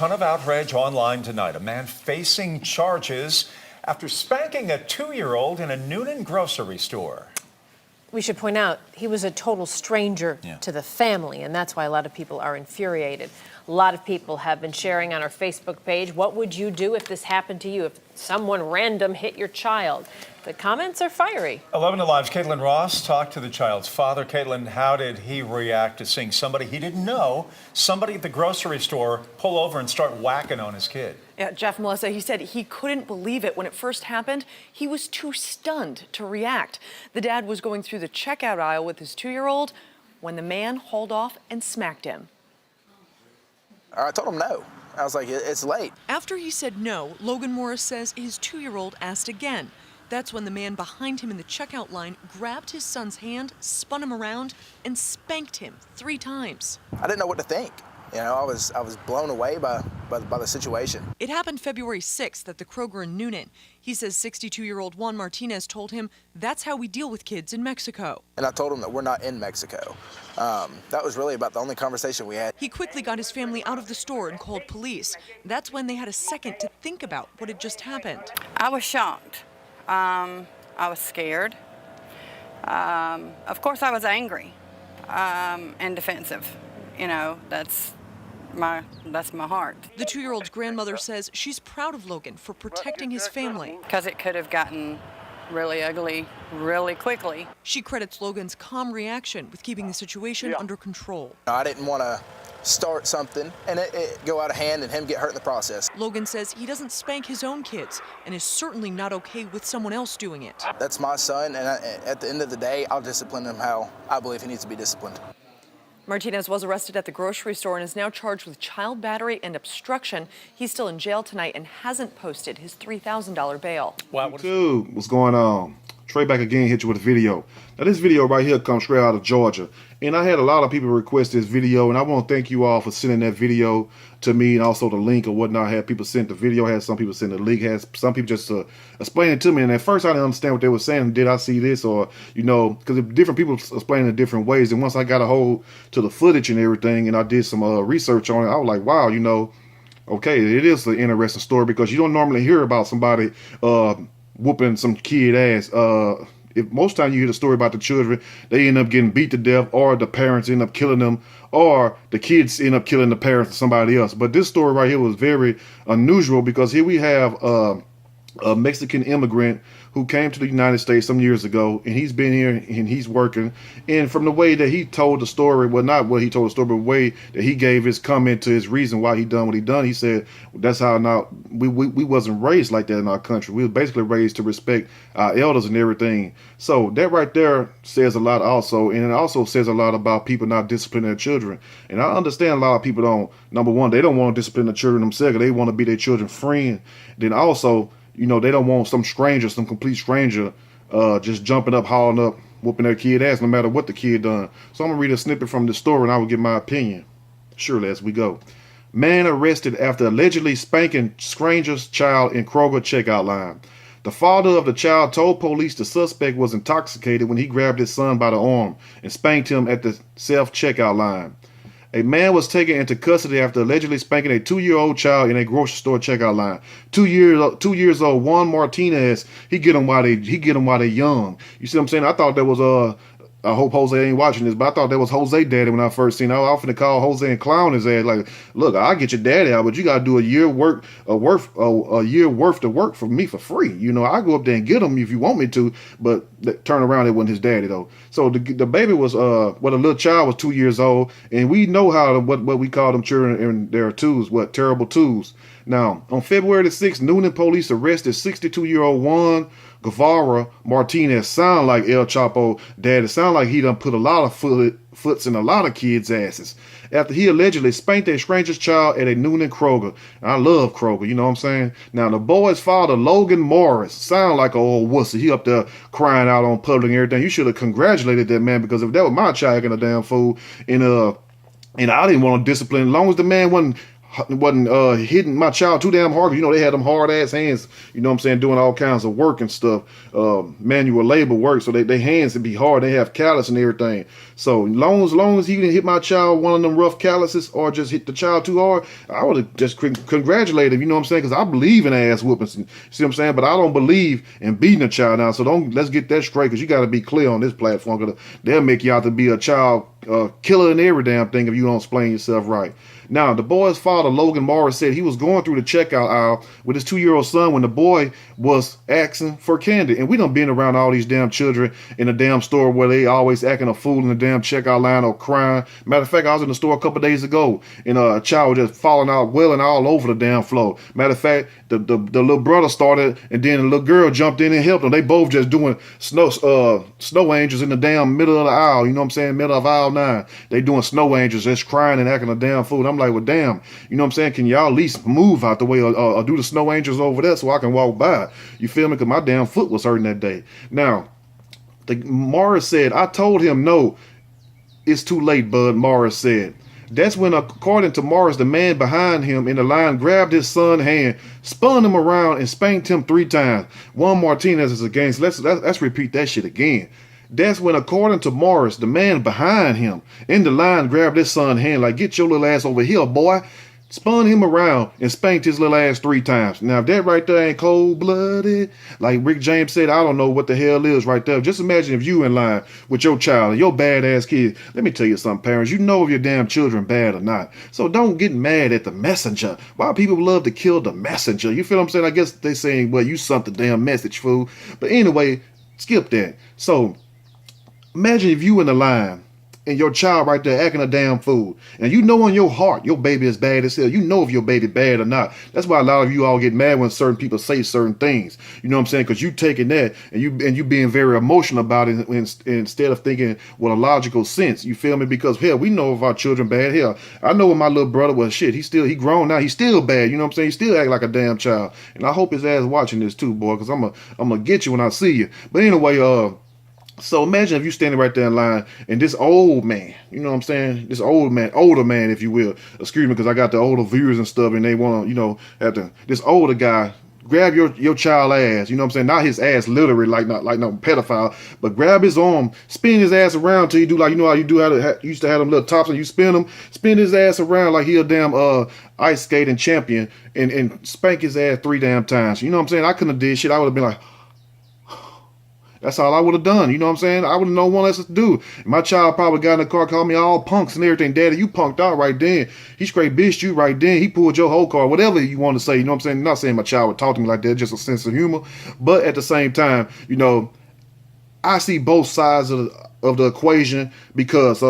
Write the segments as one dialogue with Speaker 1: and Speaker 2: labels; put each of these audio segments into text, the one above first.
Speaker 1: ton of outrage online tonight. A man facing charges after spanking a 2-year-old in a Noonan grocery store.
Speaker 2: We should point out he was a total stranger to the family, and that's why a lot of people are infuriated. A lot of people have been sharing on our Facebook page, what would you do if this happened to you, if someone random hit your child? The comments are fiery.
Speaker 1: 11 Alive's Caitlin Ross talked to the child's father. Caitlin, how did he react to seeing somebody he didn't know, somebody at the grocery store, pull over and start whacking on his kid?
Speaker 3: Yeah, Jeff, Melissa, he said he couldn't believe it when it first happened. He was too stunned to react. The dad was going through the checkout aisle with his 2-year-old when the man hauled off and smacked him.
Speaker 4: I told him no. I was like, it's late.
Speaker 3: After he said no, Logan Morris says his 2-year-old asked again. That's when the man behind him in the checkout line grabbed his son's hand, spun him around, and spanked him 3 times.
Speaker 4: I didn't know what to think. You know, I was blown away by the situation.
Speaker 3: It happened February 6th at the Kroger in Noonan. He says 62-year-old Juan Martinez told him that's how we deal with kids in Mexico.
Speaker 4: And I told him that we're not in Mexico. That was really about the only conversation we had.
Speaker 3: He quickly got his family out of the store and called police. That's when they had a second to think about what had just happened.
Speaker 5: I was shocked. I was scared. Of course, I was angry and defensive. You know, that's my heart.
Speaker 3: The 2-year-old's grandmother says she's proud of Logan for protecting his family.
Speaker 5: Because it could have gotten really ugly really quickly.
Speaker 3: She credits Logan's calm reaction with keeping the situation under control.
Speaker 4: I didn't want to start something and it go out of hand and him get hurt in the process.
Speaker 3: Logan says he doesn't spank his own kids and is certainly not okay with someone else doing it.
Speaker 4: That's my son, and at the end of the day, I'll discipline him how I believe he needs to be disciplined.
Speaker 3: Martinez was arrested at the grocery store and is now charged with child battery and obstruction. He's still in jail tonight and hasn't posted his $3,000 bail.
Speaker 1: Wow.
Speaker 6: Dude, what's going on? Trey back again, hit you with a video. Now this video right here comes straight out of Georgia. And I had a lot of people request this video, and I want to thank you all for sending that video to me, and also the link or whatnot. I had people send the video, had some people send the link, had some people just explain it to me. And at first I didn't understand what they were saying. Did I see this? Or, you know, because different people explain it different ways. And once I got a hold to the footage and everything, and I did some research on it, I was like, wow, you know, okay, it is an interesting story, because you don't normally hear about somebody whooping some kid ass. If most time you hear the story about the children, they end up getting beat to death, or the parents end up killing them, or the kids end up killing the parents or somebody else. But this story right here was very unusual, because here we have a Mexican immigrant who came to the United States some years ago, and he's been here and he's working. And from the way that he told the story, well, not what he told the story, but the way that he gave his comment to his reason why he done what he done, he said, that's how now we wasn't raised like that in our country. We were basically raised to respect our elders and everything. So that right there says a lot also, and it also says a lot about people not disciplining their children. And I understand a lot of people don't, number one, they don't want to discipline the children themselves. They want to be their children's friend. Then also, you know, they don't want some stranger, some complete stranger, just jumping up, hauling up, whooping their kid ass, no matter what the kid done. So I'm going to read a snippet from the story, and I will give my opinion. Surely, as we go. Man arrested after allegedly spanking stranger's child in Kroger checkout line. The father of the child told police the suspect was intoxicated when he grabbed his son by the arm and spanked him at the self-checkout line. A man was taken into custody after allegedly spanking a 2-year-old child in a grocery store checkout line. 2 years old Juan Martinez. He get them while they young. You see what I'm saying? I thought that was I hope Jose ain't watching this, but I thought that was Jose daddy when I first seen it. I was often call Jose and clown his ass like, look, I'll get your daddy out, but you gotta do a year worth of work for me for free. You know, I go up there and get him if you want me to, but turn around, it wasn't his daddy though. So the baby was the little child was 2 years old, and we know how what we call them children and their twos, terrible twos. Now, on February the 6th, Noonan police arrested 62-year-old Juan Guevara Martinez. Sound like El Chapo daddy. Sound like he done put a lot of foots in a lot of kids' asses after he allegedly spanked a stranger's child at a Noonan Kroger. And I love Kroger, you know what I'm saying? Now, the boy's father, Logan Morris, sound like an old wussy. He up there crying out on public and everything. You should have congratulated that man, because if that was my child getting a damn fool, and I didn't want to discipline, as long as the man wasn't hitting my child too damn hard. You know, they had them hard ass hands, you know what I'm saying, doing all kinds of work and stuff, manual labor work. So they hands would be hard. They have callus and everything. So long as he didn't hit my child one of them rough calluses or just hit the child too hard, I would have just congratulated him, you know what I'm saying? Because I believe in ass whoopings, see what I'm saying? But I don't believe in beating a child now. So let's get that straight, because you got to be clear on this platform, because they'll make you out to be a child killer and every damn thing if you don't explain yourself right. Now, the boy's father, Logan Morris, said he was going through the checkout aisle with his 2-year-old son when the boy was asking for candy. And we done been around all these damn children in the damn store where they always acting a fool in the damn checkout line or crying. Matter of fact, I was in the store a couple days ago and a child was just falling out, wailing all over the damn floor. Matter of fact, the little brother started and then the little girl jumped in and helped them. They both just doing snow angels in the damn middle of the aisle. You know what I'm saying? Middle of aisle 9. They doing snow angels, just crying and acting a damn fool. I'm like, well, damn, you know what I'm saying? Can y'all at least move out the way or do the snow angels over there so I can walk by? You feel me? Because my damn foot was hurting that day. Now, Morris said, I told him, no, it's too late, bud, Morris said. That's when, according to Morris, the man behind him in the line grabbed his son's hand, spun him around, and spanked him 3 times. Juan Martinez is against. Let's repeat that shit again. That's when, according to Morris, the man behind him in the line grabbed his son's hand like, get your little ass over here, boy. Spun him around and spanked his little ass 3 times. Now, if that right there ain't cold-blooded, like Rick James said, I don't know what the hell is right there. Just imagine if you in line with your child and your badass kid. Let me tell you something, parents. You know if your damn children bad or not. So don't get mad at the messenger. Why people love to kill the messenger? You feel what I'm saying? I guess they saying, well, you sent the damn message, fool. But anyway, skip that. So imagine if you in the line and your child right there acting a damn fool. And you know in your heart your baby is bad as hell. You know if your baby bad or not. That's why a lot of you all get mad when certain people say certain things. You know what I'm saying? Because you taking that and you being very emotional about it instead of thinking with a logical sense. You feel me? Because hell, we know if our children bad. Hell, I know when my little brother was shit. He grown now. He's still bad. You know what I'm saying? He still act like a damn child. And I hope his ass watching this too, boy, because I'm gonna get you when I see you. But anyway, so imagine if you standing right there in line and this old man, you know what I'm saying? This older man, if you will, excuse me, because I got the older viewers and stuff and they want to, you know, this older guy grab your child ass, you know what I'm saying? Not his ass literally like no pedophile, but grab his arm, spin his ass around till you do like, you know how you used to have them little tops and you spin his ass around like he a damn ice skating champion and spank his ass 3 damn times. You know what I'm saying? I couldn't have did shit. I would have been like, that's all I would have done. You know what I'm saying? I would have known what else to do. My child probably got in the car, called me all punks and everything. Daddy, you punked out right then. He straight bitched you right then. He pulled your whole car. Whatever you want to say. You know what I'm saying? I'm not saying my child would talk to me like that. Just a sense of humor. But at the same time, you know, I see both sides of the equation because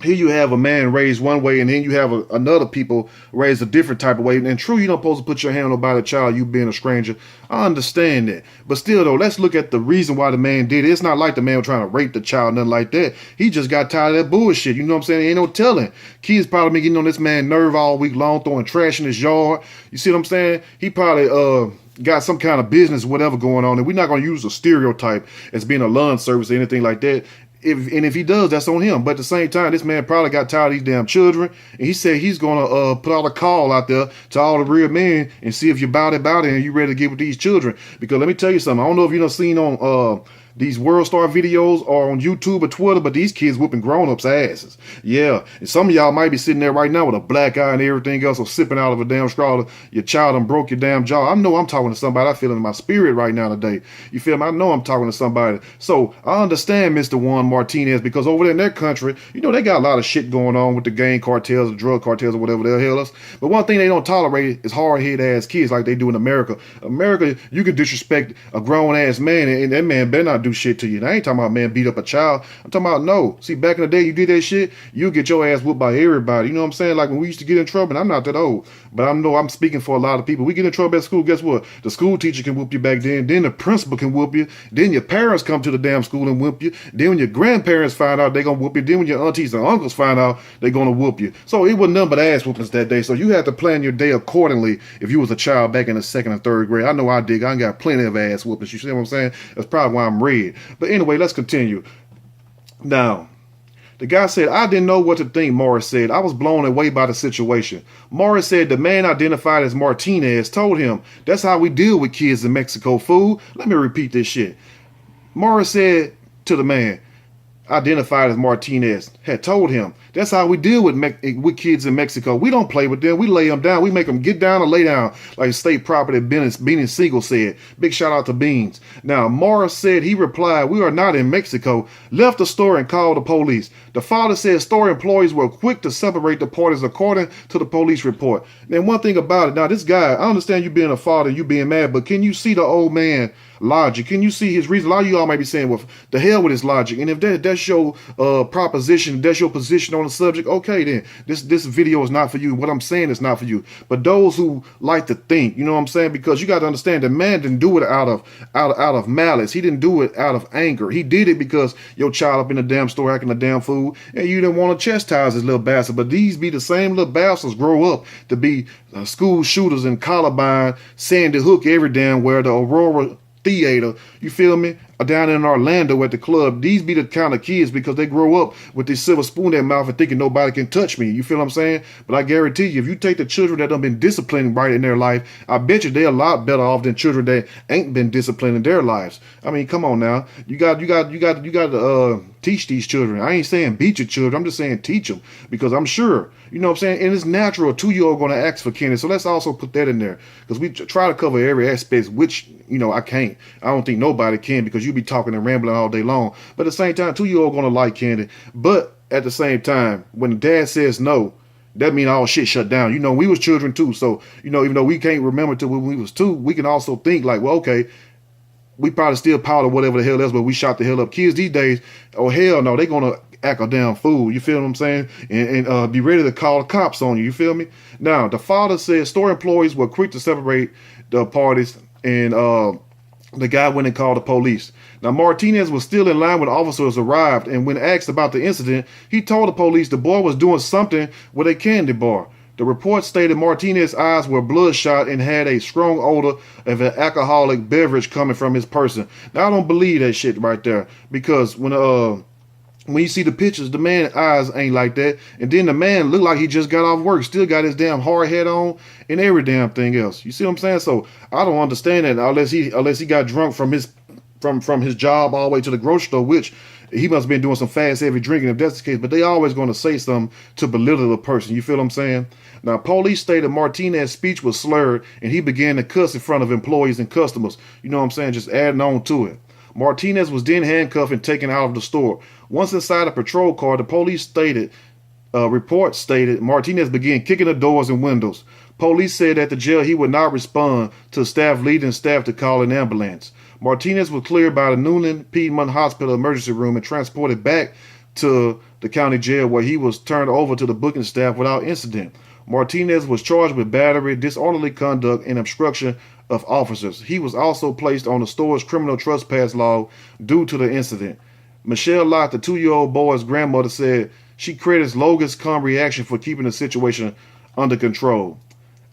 Speaker 6: here you have a man raised one way and then you have another people raised a different type of way. And true, you don't supposed to put your hand on nobody's child, you being a stranger. I understand that. But still, though, let's look at the reason why the man did it. It's not like the man was trying to rape the child, nothing like that. He just got tired of that bullshit. You know what I'm saying? Ain't no telling. Kids probably been getting on this man's nerve all week long, throwing trash in his yard. You see what I'm saying? He probably got some kind of business, whatever going on. And we're not going to use a stereotype as being a lawn service or anything like that. If he does, that's on him. But at the same time, this man probably got tired of these damn children. And he said he's going to put out a call out there to all the real men and see if you're about it and you ready to get with these children. Because let me tell you something. I don't know if you done seen on these World Star videos or on YouTube or Twitter, but these kids whooping grown-ups' asses. Yeah. And some of y'all might be sitting there right now with a black eye and everything else or sipping out of a damn straw. Your child done broke your damn jaw. I know I'm talking to somebody. I feel it in my spirit right now today. You feel me? I know I'm talking to somebody. So I understand Mr. Juan Martinez because over there in their country, you know, they got a lot of shit going on with the gang cartels, the drug cartels, or whatever the hell else. But one thing they don't tolerate is hard-headed ass kids like they do in America. America, you can disrespect a grown-ass man and that man better not do shit to you. And I ain't talking about man beat up a child. I'm talking about no. See, back in the day, you did that shit, you get your ass whooped by everybody. You know what I'm saying? Like when we used to get in trouble, and I'm not that old, but I know I'm speaking for a lot of people. We get in trouble at school, guess what? The school teacher can whoop you back then the principal can whoop you, then your parents come to the damn school and whoop you, then when your grandparents find out, they gonna whoop you, then when your aunties and uncles find out, they gonna whoop you. So it wasn't nothing but ass whoopings that day. So you had to plan your day accordingly if you was a child back in the 2nd and 3rd grade. I know I did. I got plenty of ass whoopings. You see what I'm saying? That's probably why I'm red. But anyway, let's continue. Now, The guy said, I didn't know what to think, Morris said. I was blown away by the situation. Morris said the man identified as Martinez told him, that's how we deal with kids in Mexico, fool. Let me repeat this shit. Morris said to the man, identified as Martinez, had told him, that's how we deal with kids in Mexico. We don't play with them. We lay them down. We make them get down or lay down, like state property Beanie Siegel said. Big shout out to Beans. Now, Morris said he replied, we are not in Mexico, left the store and called the police. The father said store employees were quick to separate the parties according to the police report. And one thing about it, now this guy, I understand you being a father, you being mad, but can you see the old man logic? Can you see his reason? A lot of y'all might be saying, well, the hell with his logic. And if that's your proposition, that's your position on the subject, okay, then this video is not for you. What I'm saying is not for you. But those who like to think, you know what I'm saying? Because you got to understand, the man didn't do it out of malice. He didn't do it out of anger. He did it because your child up in the damn store acting a damn fool, and you didn't want to chastise this little bastard. But these be the same little bastards grow up to be school shooters in Columbine, Sandy Hook, every damn where, the Aurora Theater, you feel me? Down in Orlando at the club. These be the kind of kids because they grow up with this silver spoon in their mouth and thinking nobody can touch me. You feel what I'm saying? But I guarantee you, if you take the children that have been disciplined right in their life, I bet you they're a lot better off than children that ain't been disciplined in their lives. I mean, come on now. You got to teach these children. I ain't saying beat your children. I'm just saying teach them, because I'm sure, you know what I'm saying? And it's natural. A 2-year-old going to ask for candy. So let's also put that in there, because we try to cover every aspect, which, you know, I can't. I don't think nobody can, because you be talking and rambling all day long. But at the same time, 2-year-old going to like candy. But at the same time, when the dad says no, that mean all shit shut down. You know, we was children too. So, you know, even though we can't remember till when we was 2, we can also think like, well, okay, we probably still powder whatever the hell else, but we shot the hell up. Kids these days, oh hell no, they gonna act a damn fool. You feel what I'm saying? And be ready to call the cops on you. You feel me? Now, the father said store employees were quick to separate the parties, and the guy went and called the police. Now, Martinez was still in line when officers arrived, and when asked about the incident, he told the police the boy was doing something with a candy bar. The report stated Martinez's eyes were bloodshot and had a strong odor of an alcoholic beverage coming from his person. Now, I don't believe that shit right there, because when you see the pictures, the man's eyes ain't like that. And then the man looked like he just got off work, still got his damn hard hat on and every damn thing else. You see what I'm saying? So I don't understand that unless he got drunk from his job all the way to the grocery store, which he must have been doing some fast, heavy drinking if that's the case. But they always going to say something to belittle the person. You feel what I'm saying? Now, police stated Martinez's speech was slurred and he began to cuss in front of employees and customers. You know what I'm saying? Just adding on to it. Martinez was then handcuffed and taken out of the store. Once inside a patrol car, the police report stated Martinez began kicking the doors and windows. Police said at the jail he would not respond to staff leading staff to call an ambulance. Martinez was cleared by the Newland Piedmont Hospital emergency room and transported back to the county jail, where he was turned over to the booking staff without incident. Martinez was charged with battery, disorderly conduct, and obstruction of officers. He was also placed on the store's criminal trespass log due to the incident. Michelle Lott, the 2-year-old boy's grandmother, said she credits Logan's calm reaction for keeping the situation under control.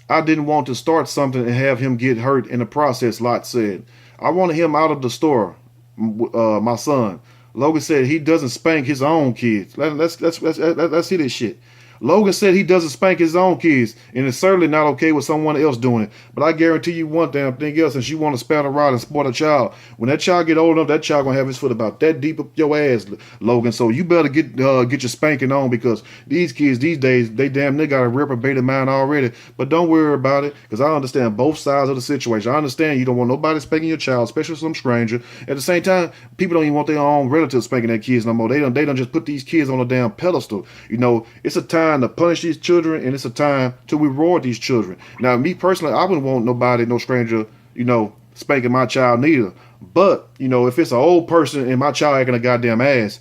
Speaker 6: I didn't want to start something and have him get hurt in the process, Lott said. I wanted him out of the store, my son. Logan said he doesn't spank his own kids. Let's hear this shit. Logan said he doesn't spank his own kids, and it's certainly not okay with someone else doing it. But I guarantee you one damn thing else, since you want to span a rod and sport a child, when that child get old enough, that child gonna have his foot about that deep up your ass, Logan. So you better get your spanking on, because these kids these days, they damn near got a reprobated mind already. But don't worry about it, because I understand both sides of the situation. I understand you don't want nobody spanking your child, especially some stranger. At the same time, people don't even want their own relatives spanking their kids no more. They don't just put these kids on a damn pedestal. You know, it's a time to punish these children, and it's a time to reward these children. Now, me personally, I wouldn't want nobody, no stranger, you know, spanking my child neither. But, you know, if it's an old person and my child acting a goddamn ass,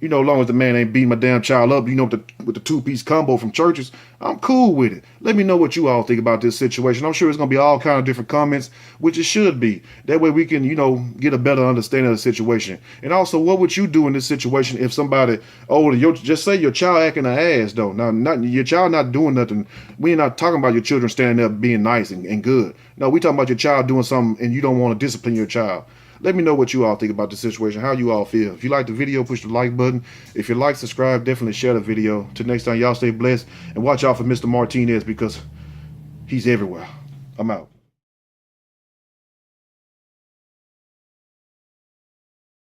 Speaker 6: you know, as long as the man ain't beating my damn child up, you know, with the 2-piece combo from churches, I'm cool with it. Let me know what you all think about this situation. I'm sure it's going to be all kind of different comments, which it should be. That way we can, you know, get a better understanding of the situation. And also, what would you do in this situation if somebody older, just say your child acting an ass, though. Now, your child not doing nothing. We're not talking about your children standing up being nice and good. No, we talking about your child doing something and you don't want to discipline your child. Let me know what you all think about the situation, how you all feel. If you like the video, push the like button. If you like, subscribe, definitely share the video. Till next time, y'all stay blessed and watch out for Mr. Martinez because he's everywhere. I'm out.